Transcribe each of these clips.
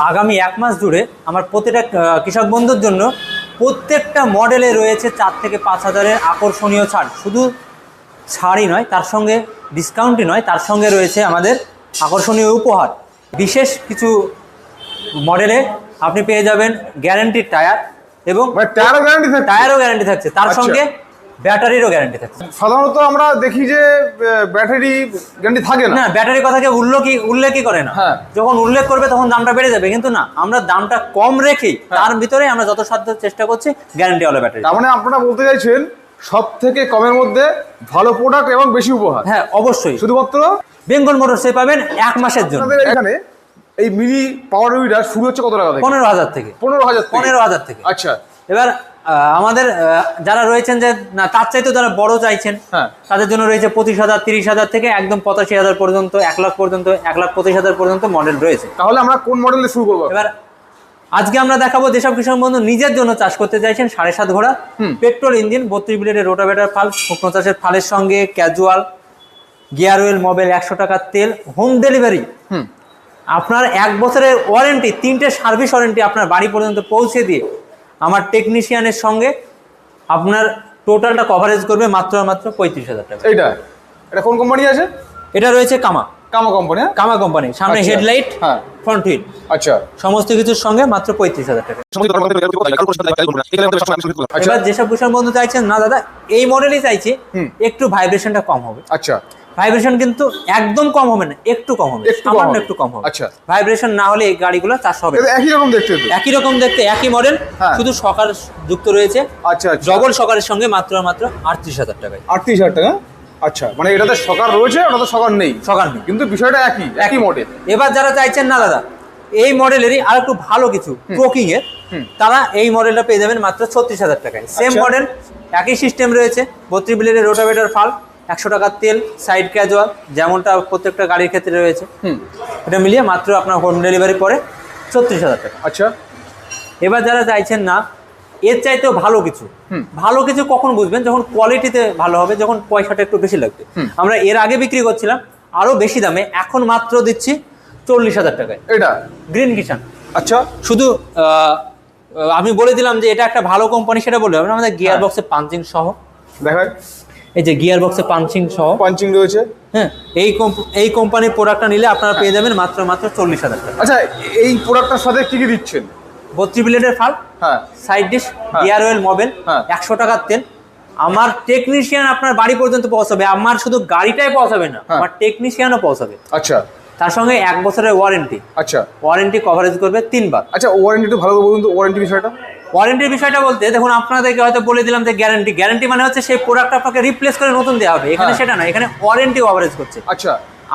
আগামী 1 মাস জুড়ে আমার প্রতিটা কৃষক বন্ধুর জন্য প্রত্যেকটা মডেলে রয়েছে 4 থেকে 5 হাজারের আকর্ষণীয় ছাড়। শুধু ছাড়ই নয়, তার সঙ্গে ডিসকাউন্টই নয়, তার সঙ্গে রয়েছে আমাদের আকর্ষণীয় উপহার। বিশেষ কিছু মডেলে আপনি পেয়ে যাবেন গ্যারান্টির টায়ার এবং টায়ারও গ্যারান্টি থাকছে, তার সঙ্গে ব্যাটারিরও গ্যারান্টি থাকছে। সাধারণত আমরা দেখি যে ব্যাটারি গ্যারান্টি থাকে না। ব্যাটারির কথা কেউ উল্লেখই করে না। যখন উল্লেখ করবে তখন দামটা বেড়ে যাবে, কিন্তু না, আমরা দামটা কম রেখেই তার ভিতরে আমরা যত সাধ্য চেষ্টা করছি গ্যারান্টি ওয়ালা ব্যাটারি। তার মানে আপনারা বলতে চাইছেন সব থেকে কমের মধ্যে ভালো প্রোডাক্ট এবং বেশি উপহার। হ্যাঁ, অবশ্যই। শুধুমাত্র বেঙ্গল মোটরসে পাবেন 1 মাসের জন্য। এখানে এই মিনি পাওয়ার উইডার শুরু হচ্ছে কত টাকা থেকে? 15,000 থেকে। 15,000 থেকে। আচ্ছা, এবার আমাদের যারা রয়েছেন যে না তার চাইতে যারা বড় চাইছেন, তাদের জন্য রয়েছে 25,000, 30,000 থেকে একদম 85,000 পর্যন্ত, 1 লাখ পর্যন্ত, 1,25,000 পর্যন্ত মডেল রয়েছে। তাহলে আমরা কোন মডেলে শুরু করবো? এবার আজকে আমরা দেখাবো যেসব কৃষক বন্ধু নিজের জন্য চাষ করতে চাইছেন 7.5 ঘোড়া পেট্রোল ইঞ্জিন, 32 ব্লেডের রোটাভেটার ফাল, শুকনো চাষের ফালের সঙ্গে ক্যাজুয়াল গিয়ার ওয়েল মোবাইল, 100 টাকার তেল, হোম ডেলিভারি, আপনার 1 বছরের ওয়ারেন্টি, 3টে সার্ভিস ওয়ারেন্টি আপনার বাড়ি পর্যন্ত পৌঁছে দিয়ে আমার টেকনিশিয়ানের সঙ্গে আপনার টোটালটা কভারেজ করবে মাত্র 35,000 টাকা। এটা কোন কোম্পানি আছে? এটা রয়েছে কামা কোম্পানি। কামা কোম্পানি, সামনে হেডলাইট, ফ্রন্ট হুইল, আচ্ছা, সমস্ত কিছুর সঙ্গে মাত্র 35,000 টাকা। এবার যেসব কৃষক বন্ধু চাইছেন না দাদা এই মডেলই চাইছি, একটু ভাইব্রেশনটা কম হবে। আচ্ছা, ভাইব্রেশন কিন্তু একদম কম হবে না, একটু কম হবে, সামান্য একটু কম হবে। আচ্ছা, ভাইব্রেশন না হলে এই গাড়িগুলো চাষ হবে। একই রকম দেখতে একই মডেল, শুধু সকার যুক্ত রয়েছে। আচ্ছা, ডবল সকারের সঙ্গে মাত্র 38,000 টাকায়। 38,000 টাকা। আচ্ছা, মানে এটাতে সকার রয়েছে, ওটাতে সকার নেই। সকার নেই, কিন্তু বিষয়টা একই মডেল। এবার যারা চাইছেন না দাদা এই মডেলেরই আর একটু ভালো কিছু ট্রকিং এর, তারা এই মডেলটা পেয়ে যাবেন মাত্র 36,000 টাকায়। সেম মডেল, একই সিস্টেম রয়েছে, 32 ব্লেডের রোটাভেটার ফাল, 100 টাকার তেল, সাইড ক্যাজুয়াল, যেমনটা প্রত্যেকটা গাড়ির ক্ষেত্রে রয়েছে। এটা মিলিয়ে মাত্র আপনার হোম ডেলিভারি পরে 36,000 টাকা। আচ্ছা, এবার যারা চাইছেন না এর চাইতেও ভালো কিছু কখন বুঝবেন? যখন কোয়ালিটিতে ভালো হবে, যখন পয়সাটা একটু বেশি লাগবে। আমরা এর আগে বিক্রি করছিলাম আরো বেশি দামে, এখন মাত্র দিচ্ছি 40,000 টাকায়। এটা গ্রিন কিষান। আচ্ছা, শুধু আমি বলে দিলাম যে এটা একটা ভালো কোম্পানি, সেটা বলতে হবে না, আমাদের গিয়ার বক্সে পাঞ্চিং সহ দেখায়। এই যে গিয়ার বক্সে পাঞ্চিং রয়েছে। হ্যাঁ, এই কোম্পানির প্রোডাক্টটা নিলে আপনারা পেয়ে যাবেন মাত্র 40,000 টাকা। আচ্ছা, এই প্রোডাক্টটার সাথে কি দিচ্ছেন? 32 ব্লেডের ফাল, side dish, gear well mobile, 100 টাকার তেল। আমার টেকনিশিয়ান আপনার বাড়ি পর্যন্ত পৌঁছাবে, আমার শুধু গাড়িটাই পৌঁছাবে না, আমার টেকনিশিয়ানও পৌঁছাবে। আচ্ছা, তার সঙ্গে 1 বছরের ওয়ারেন্টি। আচ্ছা, ওয়ারেন্টি কভারেজ করবে 3 বার। আচ্ছা, ওয়ারেন্টি একটু ভালো করে বলুন তো, ওয়ারেন্টির বিষয়টা বলতে দেখুন, আপনাদেরকে হয়তো বলে দিলাম যে গ্যারান্টি মানে হচ্ছে সেই প্রোডাক্ট আপনাকে রিপ্লেস করে নতুন দেওয়া হবে। এখানে সেটা না, এখানে ওয়ারেন্টি কভারেজ করছে। আচ্ছা,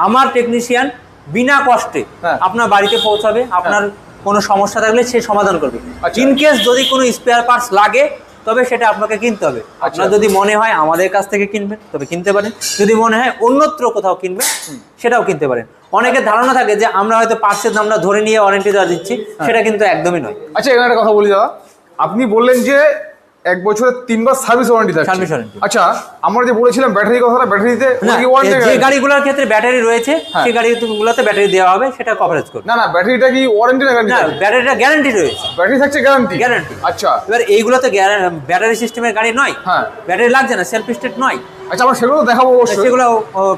আমার টেকনিশিয়ান বিনা কষ্টে আপনার বাড়িতে পৌঁছাবে, আপনার কোনো সমস্যা থাকলে সে সমাধান করবে। ইনকেস যদি কোনো স্পেয়ার পার্টস লাগে তবে সেটা আপনাকে কিনতে হবে। আপনার যদি মনে হয় আমাদের কাছ থেকে কিনবেন তবে কিনতে পারেন, যদি মনে হয় অন্যত্র কোথাও কিনবেন সেটাও কিনতে পারেন। অনেকের ধারণা থাকে যে আমরা হয়তো পার্টসের দামটা ধরে নিয়ে ওয়ারেন্টি দেওয়া দিচ্ছি, সেটা কিন্তু একদমই নয়। আচ্ছা, এখানে একটা কথা বলি দাদা, আপনি বললেন যে 1 বছরে 3 বার সার্ভিস ওয়ারেন্টি থাকে। আচ্ছা, আমরা যে বলেছিলাম ব্যাটারি কথাটা, ব্যাটারিতে যে গাড়িগুলোর ক্ষেত্রে ব্যাটারি রয়েছে সেই গাড়িগুলোতে ব্যাটারি দেওয়া হবে, সেটা কভারেজ করবে। না, ব্যাটারিটা কি ওয়ারেন্টি না গ্যারান্টি? না, ব্যাটারিটা গ্যারান্টি রয়েছে। ব্যাটারি থাকছে গ্যারান্টি। আচ্ছা, এবার এইগুলোতে ব্যাটারি সিস্টেমের গাড়ি নয়, ব্যাটারি লাগছে না, সেলফ স্টার্ট নয়। আচ্ছা, আমরা সেগুলো দেখাবো, অবশ্যই সেগুলো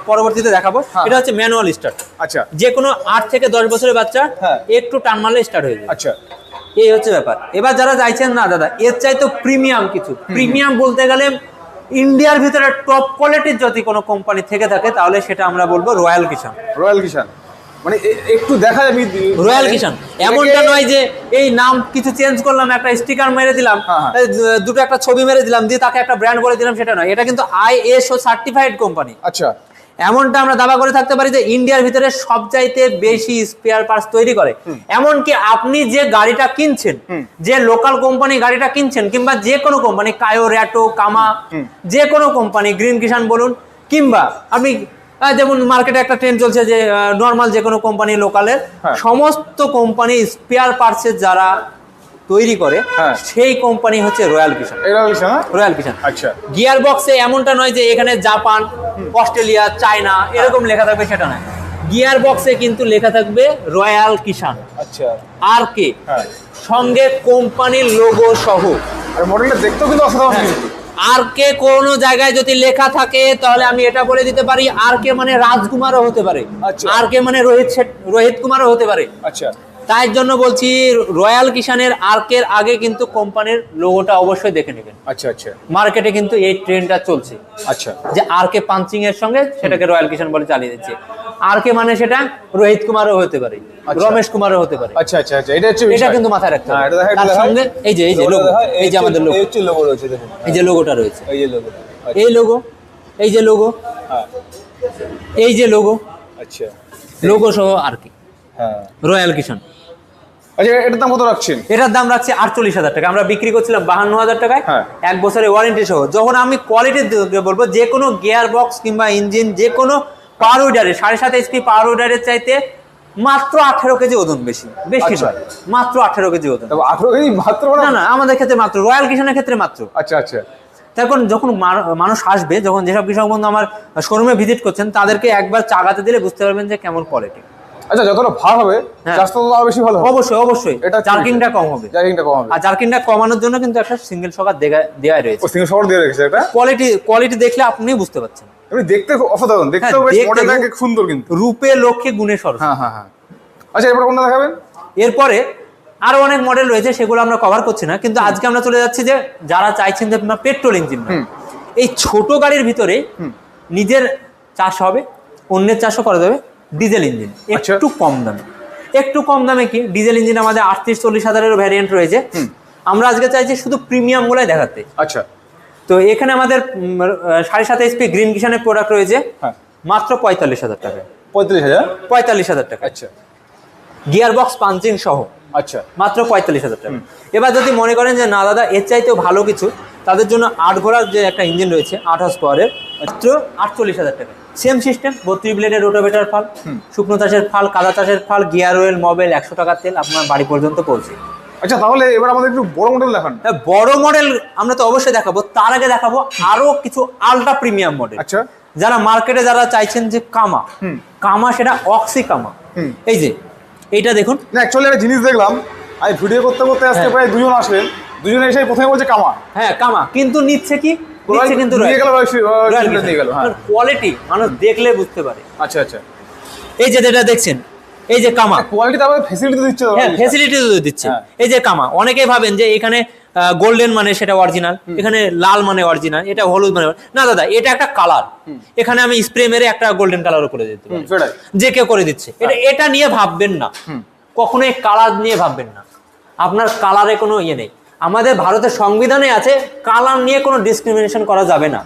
পরবর্তীতে দেখাবো। এটা হচ্ছে ম্যানুয়াল স্টার্ট। আচ্ছা, যে কোনো 8 থেকে 10 বছরের বাচ্চা একটু টান মারলে স্টার্ট হয়ে যায়। আচ্ছা, এই হচ্ছে ব্যাপার। এবার যারা চাইছেন না দাদা এর চাইতে প্রিমিয়াম কিছু, প্রিমিয়াম বলতে গেলে ইন্ডিয়ার ভিতরে টপ কোয়ালিটির যদি কোনো কোম্পানি থেকে থাকে তাহলে সেটা আমরা বলবো রয়্যাল কিষান। মানে একটু দেখা যাবে রয়্যাল কিষান, এমনটা নয় যে এই নাম কিছু চেঞ্জ করলাম, একটা স্টিকার মেরে দিলাম, দুটো একটা ছবি মেরে দিলাম, দিয়ে তাকে একটা ব্র্যান্ড বলে দিলাম, সেটা নয়। এটা কিন্তু ISO সার্টিফাইড কোম্পানি। আচ্ছা, এমনটা আমরা দাবা করে থাকতে পারি যে ইন্ডিয়ার ভিতরে সবচাইতে বেশি স্পেয়ার পার্টস তৈরি করে। এমনকি আপনি যে গাড়িটা কিনছেন, যে লোকাল কোম্পানি গাড়িটা কিনছেন, কিংবা যে কোনো কোম্পানি, কায়ো, র্যাটো, কামা, যে কোনো কোম্পানি, গ্রিন কিষান বলুন, কিংবা আপনি যেমন মার্কেটে একটা ট্রেন্ড চলছে যে নর্মাল যে কোনো কোম্পানি লোকালের, সমস্ত কোম্পানি স্পেয়ার পার্টসের যারা তৈরি করে সেই কোম্পানি হচ্ছে রয়্যাল কিষান। আচ্ছা, গিয়ার বক্সে এমনটা নয় যে এখানে জাপান, অস্ট্রেলিয়া, চায়না এরকম লেখা থাকবে, সেটা নয়। গিয়ার বক্সে কিন্তু লেখা থাকবে রয়্যাল কিষান আচ্ছা আর কে, হ্যাঁ সঙ্গে কোম্পানির লোগো সহ। আর মডেলটা দেখতেও কিন্তু অসাধারণ হ্যাঁ। কিন্তু। আর কে কোনো জায়গায় যদি লেখা থাকে তাহলে আমি এটা বলে দিতে পারি, আর কে মানে রাজকুমারও হতে পারে, আচ্ছা। আর কে মানে রোহিত কুমারও হতে পারে। আচ্ছা তাই জন্য বলছি রয়্যাল কিষানের আর্কের আগে কিন্তু কোম্পানির লোগোটা অবশ্যই দেখে নেবেন। আচ্ছা আচ্ছা মার্কেটে কিন্তু এই ট্রেন্ডটা চলছে আচ্ছা যে আরকে পাঞ্চিং এর সঙ্গে সেটাকে রয়্যাল কিষান বলে চালিয়ে দিচ্ছে। আরকে মানে সেটা রোহিত কুমারও হতে পারে, আচ্ছা। রমেশ কুমারও হতে পারে। আচ্ছা আচ্ছা আচ্ছা এটা হচ্ছে এটা বিষয়। কিন্তু মাথায় রাখতে হ্যাঁ, হবে। এটা দেখা- এটা তার দেখা- সঙ্গে এই যে লোগো, এই যে আমাদের লোগো, এই হচ্ছে লোগো রয়েছে দেখুন, এই যে লোগোটা রয়েছে, এই যে লোগো। এই লোগো, এই যে লোগো, হ্যাঁ এই যে লোগো, আচ্ছা লোগো সহ আর কি হ্যাঁ রয়্যাল কিষান। আচ্ছা এটার দাম কত রাখছেন? এটার দাম রাখছি 48,000 টাকা, আমরা বিক্রি করছিলাম 52,000 টাকায়, হ্যাঁ। 1 বছরের ওয়ারেন্টি সহ। যখন আমি কোয়ালিটি বলবো, যে কোনো গিয়ার বক্স কিংবা ইঞ্জিন, যে কোনো পাওয়ার উইডারের 7.5 HP পাওয়ার উইডারের চাইতে মাত্র 18 কেজি ওজন বেশি আচ্ছা। নয়, মাত্র 18 কেজি ওজন। তবে 18 কেজি মাত্র না না, আমাদের ক্ষেত্রে মাত্র, রয়্যাল কিষানের ক্ষেত্রে মাত্র। আচ্ছা আচ্ছা তখন যখন মানুষ আসবে, যখন যেসব কৃষক বন্ধু আমার শোরুমে ভিজিট করছেন, তাদেরকে একবার চাগাতে দিলে বুঝতে পারবেন যে কেমন কোয়ালিটি। আচ্ছা যতটা ভালো হবে হ্যাঁ। চাষ তত আরো বেশি ভালো হবে। অবশ্যই অবশ্যই, এটা জার্কিংটা কম হবে, জার্কিংটা কম হবে। আর জার্কিংটা কমানোর জন্য কিন্তু একটা সিঙ্গেল শকার দেওয়া রয়েছে। ও সিঙ্গেল শট দিয়ে রেখেছে এটা। কোয়ালিটি দেখলে আপনি বুঝতে পারছেন। এমনি দেখতে খুব অসাধারণ, দেখতেও হ্যাঁ, বেশ দেখতে মডেলটা খুব- সুন্দর কিন্তু। রূপে লক্ষ্যে গুণে সরস। হ্যাঁ হ্যাঁ হ্যাঁ আচ্ছা এরপর কোনটা দেখাবেন? এরপরে আরো অনেক মডেল রয়েছে, সেগুলো আমরা কভার করছি না, কিন্তু আজকে আমরা চলে যাচ্ছি যে যারা চাইছেন যে আপনার পেট্রোল ইঞ্জিন না, এই ছোট গাড়ির ভিতরে নিজের চাষ হবে, অন্যের চাষও করা যাবে, ডিজেল ইঞ্জিন আচ্ছা। একটু কম দামে। একটু কম দামে কি, ডিজেল ইঞ্জিন আমাদের 38-40 হাজারেরও ভ্যারিয়েন্ট রয়েছে। আমরা আজকে চাইছি শুধু প্রিমিয়াম গুলাই দেখাতে। আচ্ছা তো এখানে আমাদের 7.5 HP গ্রিন কিষানের প্রোডাক্ট রয়েছে হ্যাঁ মাত্র 45,000 টাকায়। 35,000 45,000 টাকা, আচ্ছা গিয়ার বক্স পাঞ্চিং সহ আচ্ছা মাত্র 45,000 টাকা। এবার যদি মনে করেন যে না দাদা এর চাইতেও ভালো কিছু, তাদের জন্য 8 ঘোড়ার যে একটা ইঞ্জিন রয়েছে 8 হর্স পাওয়ারের, মাত্র 48,000 টাকা। সেম সিস্টেম, 32 ব্লেডের রোটাভেটার ফাল, শুকনো চাষের ফাল, কাদা চাষের ফাল, গিয়ার অয়েল, মোবাইল, 100 টাকার তেল আপনার বাড়ি পর্যন্ত পৌঁছে। আচ্ছা তাহলে এবার আমাদের একটু বড় মডেল দেখান। হ্যাঁ, বড় মডেল আমরা তো অবশ্যই দেখাবো, তার আগে দেখাবো আরো কিছু আলট্রা প্রিমিয়াম মডেল। আচ্ছা যারা মার্কেটে যারা চাইছেন যে কামা, কামা সেটা অক্সি কামা। এই যে এইটা দেখুন, না অ্যাকচুয়ালি একটা জিনিস দেখলাম, আমি ভিডিও করতে করতে আজকে হ্যাঁ। প্রায় দুজন আসলেন, দুজনে এসে প্রথমে বলছে কামা, হ্যাঁ কামা, কিন্তু নিচ্ছে কি, নিচ্ছে কিন্তু নিয়ে গেল নিয়ে গেল। হ্যাঁ কোয়ালিটি মানুষ দেখলে বুঝতে পারে। আচ্ছা আচ্ছা এই যে যেটা দেখছেন, এই যে কামা, কোয়ালিটি তারপরে ফ্যাসিলিটি দিচ্ছে তো। হ্যাঁ ফ্যাসিলিটি দিচ্ছে। হ্যাঁ। এই যে কামা, অনেকেই ভাবেন যে এখানে গোল্ডেন মানে সেটা অরিজিনাল, এখানে লাল মানে অরিজিনাল, এটা হলুদ মানে না দাদা, এটা একটা কালার, এখানে আমি স্প্রে মেরে একটা গোল্ডেন কালারও করে দিতে পারি, সেটাই যে কেউ করে দিচ্ছে। এটা নিয়ে ভাববেন না, কখনোই কালার নিয়ে ভাববেন না, আপনার কালারে কোনো ইয়ে নেই। আমাদের ভারতের সংবিধানে আছে কালার নিয়ে কোনো ডিসক্রিমিনেশন করা যাবে না,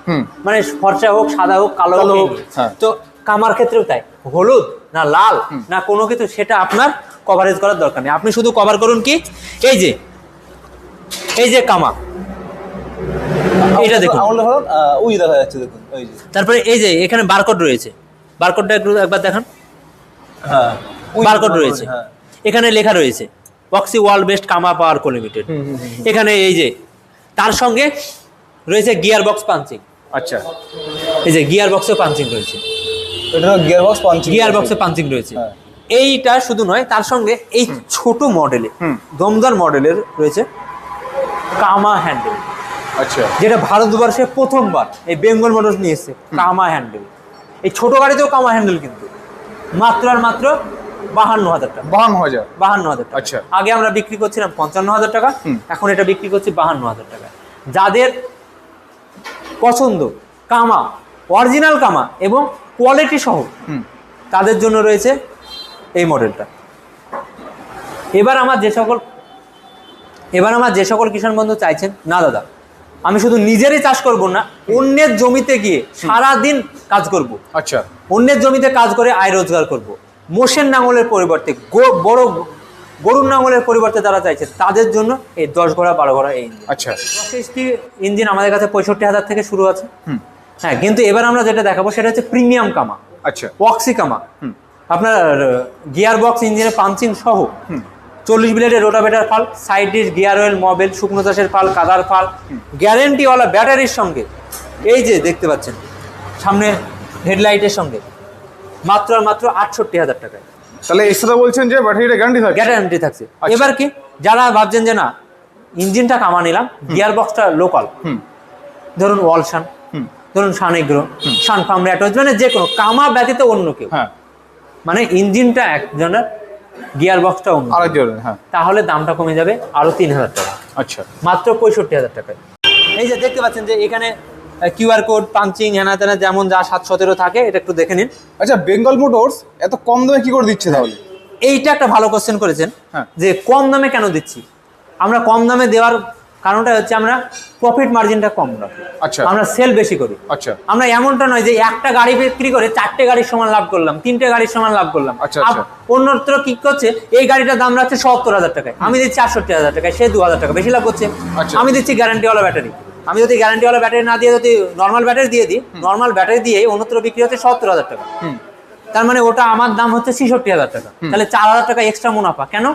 মানে ফর্সা হোক, সাদা হোক, কালো কালো হোক। হোক, হ্যাঁ। তো কামার ক্ষেত্রেও তাই, হলুদ না লাল না কোনো কিছু, সেটা আপনার কভারেজ করার দরকার নেই। আপনি শুধু কভার করুন কি, এই যে কামা, এটা দেখুন। আমার ধরুন ওই দেখা যাচ্ছে দেখুন, ওই যে তারপরে এই যে এখানে বারকোড রয়েছে, বারকোডটা একবার দেখান। হ্যাঁ বারকোড রয়েছে, হ্যাঁ এখানে লেখা রয়েছে অক্সি ওয়ার্ল্ড বেস্ট কামা পাওয়ার কো লিমিটেড। এখানে এই যে তার সঙ্গে রয়েছে গিয়ার বক্স পাঞ্চিং, আচ্ছা এই যে গিয়ার বক্সে পাঞ্চিং রয়েছে, এটা গিয়ার বক্স পাঞ্চিং, গিয়ার বক্সে পাঞ্চিং রয়েছে। হ্যাঁ। এইটা শুধু নয়, তার সঙ্গে এই ছোট মডেলে, দমদার মডেলের রয়েছে কামা হ্যান্ডেল, আচ্ছা যেটা ভারতবর্ষে প্রথমবার এই বেঙ্গল মোটরস নিয়ে এসেছে কামা হ্যান্ডেল। এই ছোট গাড়িতেও কামা হ্যান্ডেল, কিন্তু মাত্র আর মাত্র 52,000 টাকা। 52,000 52,000 টাকা। আচ্ছা। আগে আমরা বিক্রি করছিলাম 55,000 টাকা, এখন এটা বিক্রি করছি 52,000 টাকা। যাদের পছন্দ কামা, অরিজিনাল কামা এবং কোয়ালিটি সহ, তাদের জন্য রয়েছে এই মডেলটা। এবার আমার যে সকল কিষাণ বন্ধু চাইছেন না দাদা আমি শুধু নিজেরই চাষ করব না, অন্যের জমিতে গিয়ে সারা দিন কাজ করব, আচ্ছা অন্যের জমিতে কাজ করে আয় রোজগার করব, মোষের নাঙলের পরিবর্তে বড় গরুর নাঙলের পরিবর্তে যারা চাইছে, তাদের জন্য এই 10 ঘোড়া 12 ঘোড়া এই ইঞ্জিন। আচ্ছা 10 HP ইঞ্জিন আমাদের কাছে 65,000 থেকে শুরু আছে। হ্যাঁ, কিন্তু এবার আমরা যেটা দেখাবো সেটা হচ্ছে প্রিমিয়াম কামা, আচ্ছা অক্সি কামা। আপনার গিয়ার বক্স ইঞ্জিনের পাঞ্চিং সহ 40 ব্লেডের রোটাভেটার ফাল, side dish, gear oil, mobile, শুকনো চাষের ফাল, কাদার ফাল, গ্যারেন্টিওয়ালা ব্যাটারির সঙ্গে, এই যে দেখতে পাচ্ছেন সামনে হেডলাইটের সঙ্গে মাত্র আর মাত্র 68,000 টাকায়। তাহলে এর সাথে বলছেন যে ব্যাটারিটা গ্যারান্টি থাকে? গ্যারান্টি থাকছে। এবার কি যারা ভাবছেন যে না ইঞ্জিনটা কামা নিলাম, গিয়ার বক্সটা লোকাল, ধরুন ওয়ালশান, ধরুন সানেগ্রো, সানফার্ম, র্যাটোজ, মানে যে কোনো কামা ব্যতীত অন্য কেউ, হ্যাঁ মানে ইঞ্জিনটা একজনের, গিয়ার বক্সটা অন্য, আরেকজনের, হ্যাঁ, তাহলে দামটা কমে যাবে আরো 3,000 টাকা, আচ্ছা, মাত্র 65,000 টাকায়। এই যে দেখতে পাচ্ছেন যে এখানে কিউআর কোড পাঞ্চিং হ্যানা ত্যানা যেমন যা 717 থাকে, এটা একটু দেখে নিন। আচ্ছা, বেঙ্গল মোটরস এত কম দামে কি করে দিচ্ছে তাহলে? এইটা একটা ভালো কোশ্চেন করেছেন, হ্যাঁ। যে কম দামে কেন দিচ্ছি। আমরা কম দামে দেওয়ার কারণটা হচ্ছে আমরা প্রফিট মার্জিনটা কম রাখি, আচ্ছা, আমরা সেল বেশি করি। আচ্ছা, আমরা এমনটা নয় যে একটা গাড়ি বিক্রি করে 4টে গাড়ির সমান লাভ করলাম, 3টে গাড়ির সমান লাভ করলাম। আচ্ছা, আচ্ছা। অন্যত্র কি করছে, এই গাড়িটার দাম রাখছে 70,000 টাকায়, আমি দিচ্ছি 68,000 টাকায়, সে 2,000 টাকা বেশি লাভ করছে। আচ্ছা। আমি দিচ্ছি গ্যারান্টিওয়ালা ব্যাটারি, আমি যদি গ্যারান্টিওয়ালা ব্যাটারি না দিয়ে যদি নর্মাল ব্যাটারি দিয়ে দিই, নর্মাল ব্যাটারি দিয়ে অন্যত্র বিক্রি হচ্ছে 70,000 টাকা, তার মানে ওটা আমার দাম হচ্ছে 66,000 টাকা, তাহলে 4,000 টাকা এক্সট্রা মুনাফা কেন?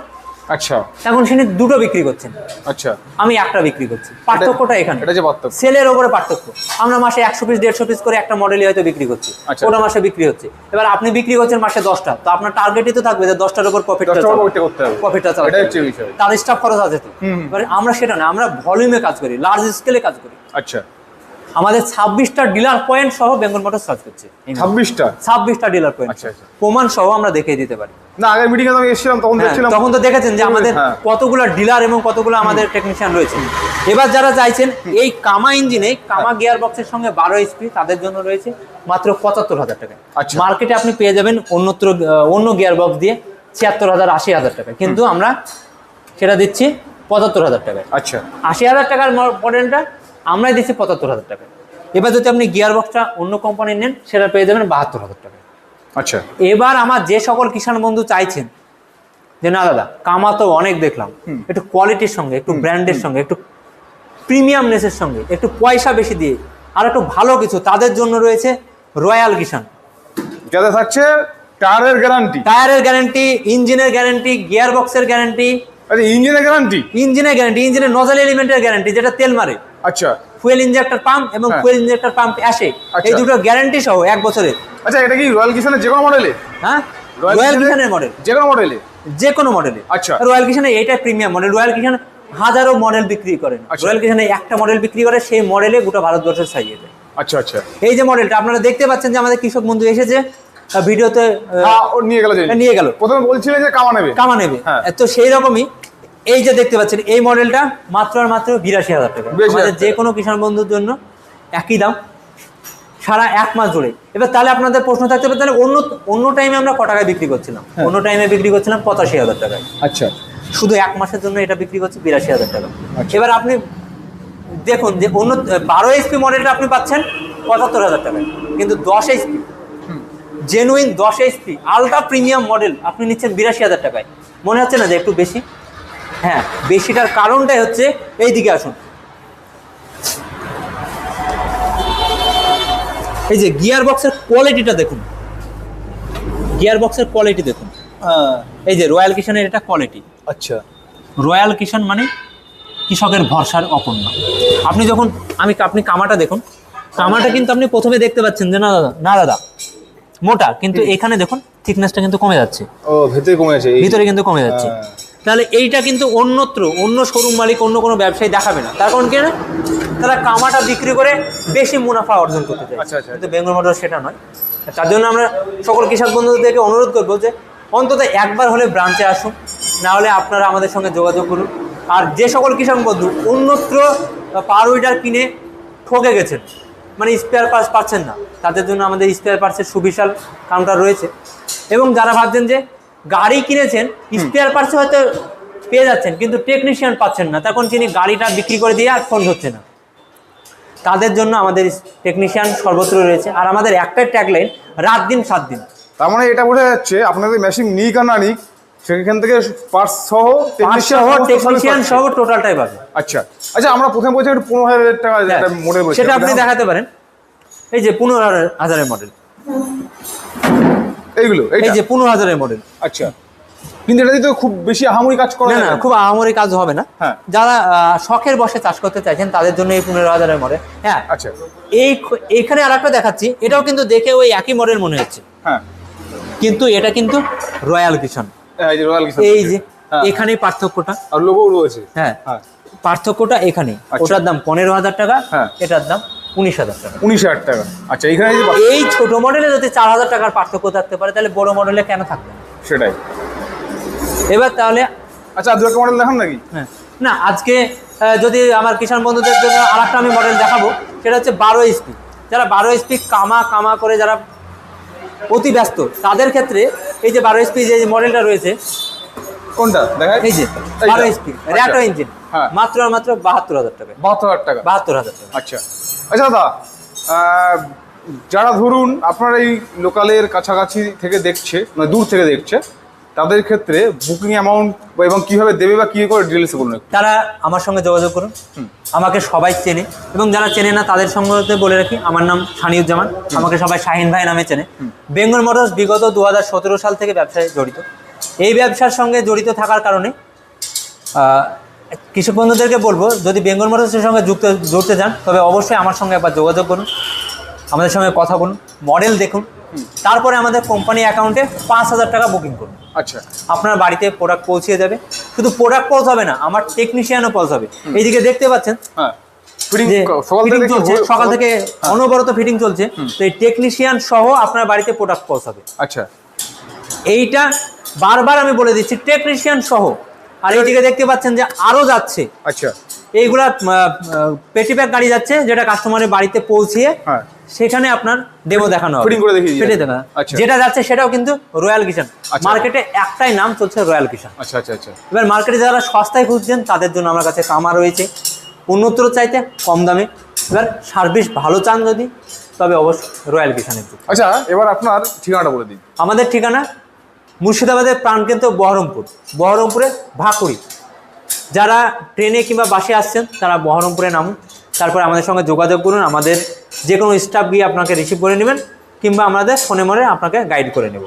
আচ্ছা, এখন তিনি দুটো বিক্রি করছেন, আচ্ছা, আমি একটা বিক্রি করছি, পার্থক্যটা এখানে, এটা যে পার্থক্য, সেলের উপরে পার্থক্য। আমরা মাসে 100 পিস 150 পিস করে একটা মডেলই হয়তো বিক্রি করছি, আচ্ছা, ওটা মাসে বিক্রি হচ্ছে। এবার আপনি বিক্রি করছেন মাসে 10টা, তো আপনার টার্গেটই তো থাকবে যে 10টার উপর প্রফিটটা করতে হবে, প্রফিটটা চালাতে এটাই হবে। হচ্ছে বিষয়। তার স্টাফ খরচ আছে তো। এবার আমরা সেটা না, আমরা ভলিউমে কাজ করি, লার্জ স্কেলে কাজ করি। আচ্ছা, আমাদের 26টা ডিলার পয়েন্ট সহ বেঙ্গল মোটরস কাজ করছে। 26টা ডিলার পয়েন্ট, আচ্ছা, আচ্ছা, প্রমাণ সহ আমরা দেখিয়ে দিতে পারি। না আগের মিটিং এ আমি এসেছিলাম তখন দেখছিলাম, তখন তো দেখেছেন যে আমাদের হ্যাঁ। কতগুলো ডিলার এবং কতগুলো আমাদের টেকনিশিয়ান রয়েছে। এবার যারা চাইছেন এই কামা ইঞ্জিনে কামা গিয়ার বক্সের সঙ্গে 12 HP, তাদের জন্য রয়েছে মাত্র 75,000 টাকা। আচ্ছা। মার্কেটে আপনি পেয়ে যাবেন অন্য গিয়ার বক্স দিয়ে 76,000 80,000 টাকা, কিন্তু আমরা সেটা দিচ্ছি 75,000 টাকায়। আচ্ছা, 80,000 টাকার মডেলটা আমরাই দিচ্ছি 75,000 টাকায়। এবার যদি আপনি গিয়ার বক্সটা অন্য কোম্পানির নেন, সেটা পেয়ে যাবেন 72,000 টাকা। আচ্ছা, এবার আমার যে সকল কিষাণ বন্ধু চাইছেন যে না দাদা কামা তো অনেক দেখলাম, একটু কোয়ালিটির সঙ্গে, একটু ব্র্যান্ডের সঙ্গে, একটু প্রিমিয়ামনেসের সঙ্গে, একটু পয়সা বেশি দিয়ে আর একটু ভালো কিছু, তাদের জন্য রয়েছে রয়্যাল কিষাণ, যাতে থাকছে টায়ারের গ্যারান্টি, টায়ারের গ্যারান্টি, ইঞ্জিনের গ্যারান্টি, গিয়ার বক্সের গ্যারান্টি, আরে ইঞ্জিনের গ্যারান্টি, ইঞ্জিনের নজল এলিমেন্টের গ্যারান্টি, যেটা তেল মারে, আচ্ছা, ফুয়েল ইনজেক্টর পাম্প এবং হ্যাঁ। ফুয়েল ইনজেক্টর পাম্প অ্যাশে, আচ্ছা। এই দুটো গ্যারান্টি সহ 1 বছরের। আচ্ছা, এটা কি রয়্যাল কিষানের যে কোনো মডেলে? হ্যাঁ, রয়্যাল কিষানের মডেল, যে কোনো মডেলে, যে কোনো মডেলে। আচ্ছা। রয়্যাল কিষানে এইটা প্রিমিয়াম মডেল, রয়্যাল কিষান হাজারো মডেল বিক্রি করেন, আচ্ছা। রয়্যাল কিষানে একটা মডেল বিক্রি করে, সেই মডেলে গোটা ভারতবর্ষের ছাড়িয়ে দেয়। আচ্ছা, আচ্ছা, এই যে মডেলটা আপনারা দেখতে পাচ্ছেন যে আমাদের কৃষক বন্ধু এসেছে ভিডিওতে, হ্যাঁ, ও নিয়ে গেল, নিয়ে গেল, প্রথমে বলছিলেন যে কামা নেবে, কামা নেবে, হ্যাঁ। তো সেই রকমই এই যে দেখতে পাচ্ছেন এই মডেলটা মাত্র আর মাত্র 82,000 টাকা। 82,000 আমাদের যে কোনো কিষাণ বন্ধুর জন্য একই দাম সারা 1 মাস জুড়ে। এবার তাহলে আপনাদের প্রশ্ন থাকতে পারে, তাহলে অন্য টাইমে আমরা ক টাকায় বিক্রি করছিলাম? অন্য টাইমে বিক্রি করছিলাম 85,000 টাকায়, আচ্ছা, শুধু 1 মাসের জন্য এটা বিক্রি করছে 82,000 টাকা। আচ্ছা। এবার আপনি দেখুন যে অন্য 12 HP মডেলটা আপনি পাচ্ছেন 75,000 টাকায়, কিন্তু 10 HP genuine 10 HP ultra premium model আপনি নিচ্ছেন 82,000 টাকায়। মনে হচ্ছে না যে একটু বেশি? হ্যাঁ, বেশিটার কারণটাই হচ্ছে এই দিকে আসুন, এই যে গিয়ার বক্সের কোয়ালিটিটা দেখুন, গিয়ার বক্সের কোয়ালিটি দেখুন, এই যে রয়্যাল কিষানের এটা কোয়ালিটি। আচ্ছা, রয়্যাল কিষান মানে কৃষকের ভরসার অপূর্ণ। আপনি যখন আপনি কামাটা দেখুন, কামাটা কিন্তু আপনি প্রথমে দেখতে পাচ্ছেন যে না দাদা মোটা, কিন্তু এখানে দেখুন থিকনেসটা কিন্তু কমে যাচ্ছে, ও ভেতরে কমে আছে, ভিতরে কিন্তু কমে যাচ্ছে। তাহলে এইটা কিন্তু অন্য শোরুম মালিক, অন্য কোনো ব্যবসায়ী দেখাবে না। তার কারণ কি না, তারা কামাটা বিক্রি করে বেশি মুনাফা অর্জন করতে চায়। আচ্ছা, আচ্ছা। কিন্তু বেঙ্গল মোটর সেটা নয়। তার জন্য আমরা সকল কৃষক বন্ধুদেরকে অনুরোধ করবো যে অন্তত একবার হলে ব্রাঞ্চে আসুন, না হলে আপনারা আমাদের সঙ্গে যোগাযোগ করুন। আর যে সকল কৃষক বন্ধু অন্যত্র পাওয়ার উইডার কিনে ঠকে গেছেন, মানে স্পেয়ার পার্টস পাচ্ছেন না, তাদের জন্য আমাদের স্পেয়ার পার্টসের সুবিশাল কাউন্টার রয়েছে। এবং যারা ভাবছেন যে গাড়ি কিনেছেন, স্পেয়ার পার্টস হয়তো পেয়ে যাচ্ছেন কিন্তু টেকনিশিয়ান পাচ্ছেন না, তখন তিনি গাড়িটা বিক্রি করে দিয়ে আর ফোন ধরছে না, তাদের জন্য আমাদের টেকনিশিয়ান সর্বত্র রয়েছে। আর আমাদের একটাই ট্যাগলাইন, রাত দিন 7 দিন। তার মানে এটা বোঝা যাচ্ছে আপনাদের মেশিন নিক আর না নিক, সেখান থেকে পার্টস সহ টেকনিশিয়ান সহ টোটালটাই পাবে। আচ্ছা, আচ্ছা, আমরা প্রথমে বলছি 15,000 টাকা যেটা মডেল বলছি, সেটা আপনি দেখাতে পারেন। এই যে 15,000 মডেল, এইগুলো এই যে 15,000 মডেল। আচ্ছা, কিন্তু এটা তো খুব বেশি আহামরি কাজ করে না, খুব আহামরি কাজ হবে না। হ্যাঁ। যারা শখের বসে চাষ করতে চাইছেন তাদের জন্য এই 15,000 মডেল। হ্যাঁ, আচ্ছা, এইখানে আর একটা দেখাচ্ছি, এটাও কিন্তু দেখে ওই একই মডেল মনে হচ্ছে। হ্যাঁ, কিন্তু এটা কিন্তু রয়্যাল কিষান। এই যে রয়্যাল কিষান, এই যে এখানেই পার্থক্যটা, আর লোগো রয়েছে। হ্যাঁ হ্যাঁ, পার্থক্যটা এখানে। আচ্ছা। ওটার দাম 15,000 টাকা, হ্যাঁ। এটার দাম 19,000 টাকা। 19,000 টাকা। আচ্ছা, এখানে যে এই ছোট মডেলে যদি 4,000 টাকার পার্থক্য থাকতে পারে, তাহলে বড় মডেলে কেন থাকবে না? সেটাই। এবার তাহলে আচ্ছা, আর দু একটা মডেল দেখান নাকি? হ্যাঁ, না আজকে যদি আমার কিষান বন্ধুদের জন্য আর একটা আমি মডেল দেখাবো, সেটা হচ্ছে 12 HP। যারা 12 HP কামা করে যারা অতি ব্যস্ত, তাদের ক্ষেত্রে এই যে 12 HP যে মডেলটা রয়েছে, কোনটা দেখায়? এই যে 12 HP র্যাটো ইঞ্জিন, হ্যাঁ। মাত্র আর মাত্র 72,000 টাকা। 72,000 টাকা। 72,000 টাকা। আচ্ছা আচ্ছা দাদা, যারা ধরুন আপনার এই লোকালের কাছাকাছি থেকে দেখছে, মানে দূর থেকে দেখছে, তাদের ক্ষেত্রে বুকিং অ্যামাউন্ট এবং কিভাবে দেবে বা কি করে ডিটেলস বলুন একটু। তারা আমার সঙ্গে যোগাযোগ করুন। আমাকে সবাই চেনে, এবং যারা চেনে না তাদের সঙ্গে বলে রাখি, আমার নাম সানিউজ্জামান, আমাকে সবাই শাহিন ভাই নামে চেনে। বেঙ্গল মোটরস বিগত 2017 সাল থেকে ব্যবসায় জড়িত। এই ব্যবসার সঙ্গে জড়িত থাকার কারণে কৃষক বন্ধুদেরকে বলবো, যদি বেঙ্গল মোটরসের সঙ্গে জুড়তে চান, তবে অবশ্যই আমার সঙ্গে একবার যোগাযোগ করুন, আমাদের সঙ্গে কথা বলুন, মডেল দেখুন, তারপরে আমাদের কোম্পানি অ্যাকাউন্টে 5,000 টাকা বুকিং করুন। আচ্ছা, আপনার বাড়িতে প্রোডাক্ট পৌঁছে যাবে। শুধু প্রোডাক্ট পৌঁছাবে না, আমার টেকনিশিয়ানও পৌঁছাবে। এইদিকে দেখতে পাচ্ছেন হ্যাঁ, ফিটিং যে ফিটিং চলছে, সকাল থেকে হ্যাঁ। অনবরত ফিটিং চলছে। তো এই টেকনিশিয়ান সহ আপনার বাড়িতে প্রোডাক্ট পৌঁছাবে। আচ্ছা, এইটা বারবার আমি বলে দিচ্ছি, টেকনিশিয়ান সহ। আর এইদিকে দেখতে পাচ্ছেন যে আরো যাচ্ছে, আচ্ছা, এইগুলা পেটি ব্যাগ গাড়ি যাচ্ছে, যেটা কাস্টমারের বাড়িতে পৌঁছিয়ে হ্যাঁ, সেখানে আপনার ডেমো দেখানো হবে, ফিটিং করে দেখিয়ে দিই। ফিটে দেখা। আচ্ছা। যেটা যাচ্ছে সেটাও কিন্তু রয়্যাল কিষান। আচ্ছা। মার্কেটে একটাই নাম চলছে, রয়্যাল কিষান। আচ্ছা, আচ্ছা, আচ্ছা, এবার মার্কেটে যারা সস্তায় খুঁজছেন, তাদের জন্য আমার কাছে কামা রয়েছে উন্নতর চাইতে কম দামে। এবার সার্ভিস ভালো চান যদি, তবে অবশ্যই রয়্যাল কিষানের। আচ্ছা, এবার আপনার ঠিকানাটা বলে দিন। আমাদের ঠিকানা মুর্শিদাবাদের প্রাণকেন্দ্র বহরমপুরে ভাকুড়ি। যারা ট্রেনে কিংবা বাসে আসছেন, তারা বহরমপুরে নামুন, তারপরে আমাদের সঙ্গে যোগাযোগ করুন। আমাদের যে কোনো স্টাফ গিয়ে আপনাকে রিসিভ করে নেবেন, কিংবা আমাদের ফোনে আপনাকে গাইড করে নেব।